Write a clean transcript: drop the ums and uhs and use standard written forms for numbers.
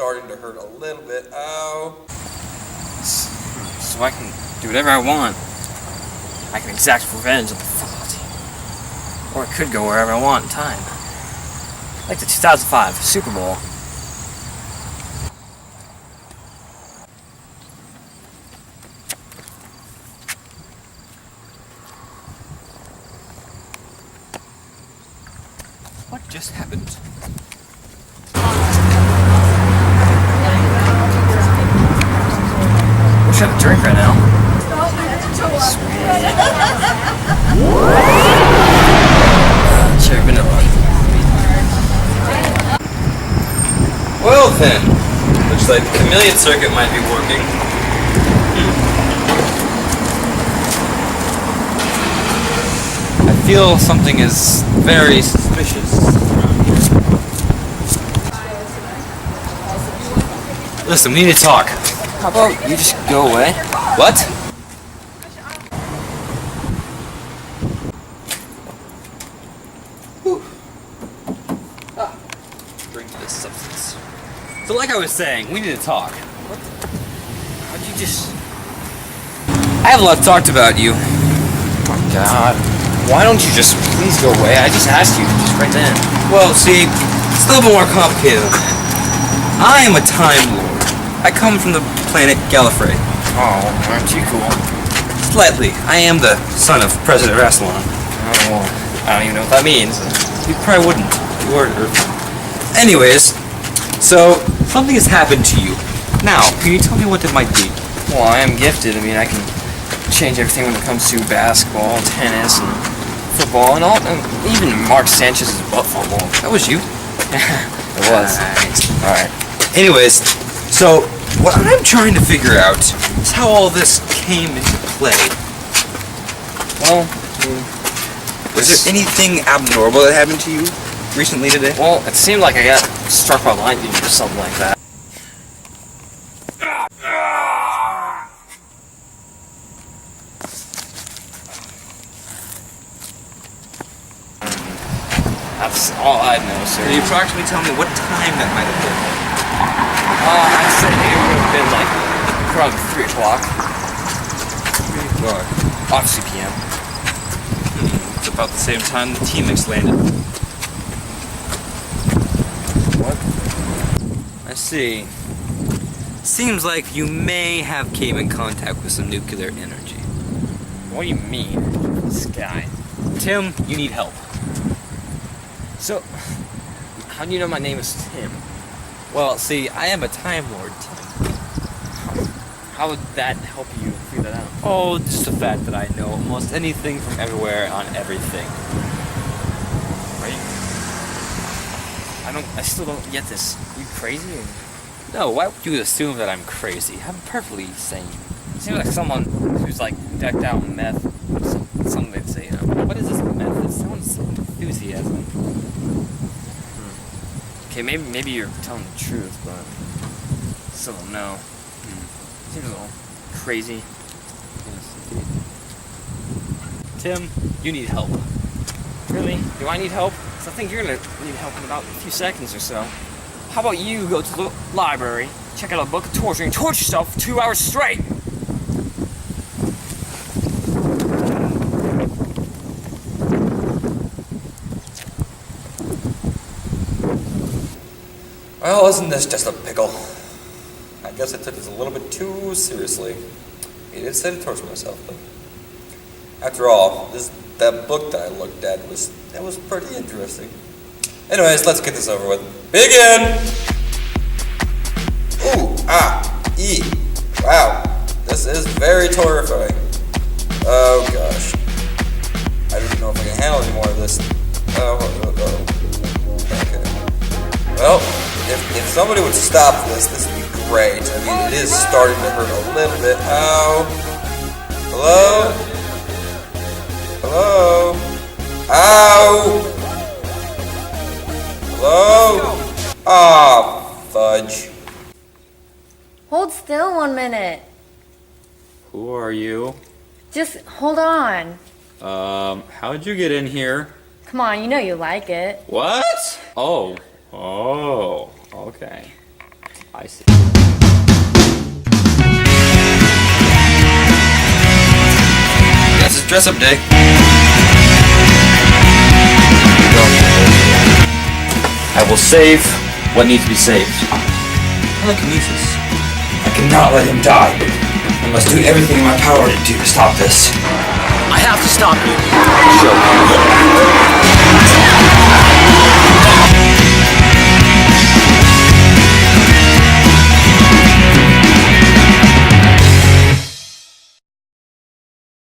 starting to hurt a little bit. Ow. So I can do whatever I want. I can exact revenge on the faculty. Or I could go wherever I want in time. Like the 2005 Super Bowl. What just happened? Wish I had a drink right now. Cherry vanilla. Well then, looks like the chameleon circuit might be working. I feel something is very suspicious around here. Listen, we need to talk. How about you just go away? What? Drink this substance. So like I was saying, we need to talk. How'd you just... I have a lot talked about you. Oh God. Why don't you just please go away? I just asked you just right then. Well, see, it's a little bit more complicated than that. I am a Time Lord. I come from the planet Gallifrey. Oh, aren't you cool? Slightly. I am the son of President Rassilon. Oh, well, I don't even know what that means. You probably wouldn't. You are Earth. Anyways, so something has happened to you. Now, can you tell me what it might be? Well, I am gifted. I mean, I can change everything when it comes to basketball, tennis, and football, and all. And even Mark Sanchez's butt fumble. That was you. It was. All right. Anyways, so what I'm trying to figure out is how all this came into play. Well, was there anything abnormal that happened to you recently today? Well, it seemed like I got struck by lightning or something like that. That's all I know, sir. Can you approximately tell me what time that might have been? I'd say it would have been like around 3 o'clock. 3 o'clock. Obviously p.m. It's about the same time the T-Mix landed. What? I see. Seems like you may have came in contact with some nuclear energy. What do you mean? This guy. Tim, you need help. So, how do you know my name is Tim? Well, see, I am a Time Lord, Tim. How would that help you figure that out? Oh, just the fact that I know almost anything from everywhere on everything. Right? I still don't get this. You crazy? Or? No, why would you assume that I'm crazy? I'm perfectly sane. It seems like someone who's like decked out in meth. Something they'd say, you know. What is this method? It sounds so enthusiasm. Okay, maybe you're telling the truth, but still don't know. Seems a little crazy. Yes, Tim, you need help. Really? Do I need help? Because I think you're gonna need help in about a few seconds or so. How about you go to the library, check out a book of torture, and torture yourself for 2 hours straight? Well, isn't this just a pickle? I guess I took this a little bit too seriously. It did say to torture myself, but after all, that book that I looked at was pretty interesting. Anyways, let's get this over with. Begin! Ooh, E. Wow, this is very terrifying. Oh gosh. I don't know if I can handle any more of this. Okay. Well, if somebody would stop this would be great. I mean, it is starting to hurt a little bit. Ow. Hello? Hello? Ow! Hello? Ah, fudge. Hold still 1 minute. Who are you? Just hold on. How'd you get in here? Come on, you know you like it. What? Oh, okay. I see. Guess it's dress-up day. I will save what needs to be saved. Telekinesis. I cannot let him die. I must do everything in my power to stop this. I have to stop you. Show me.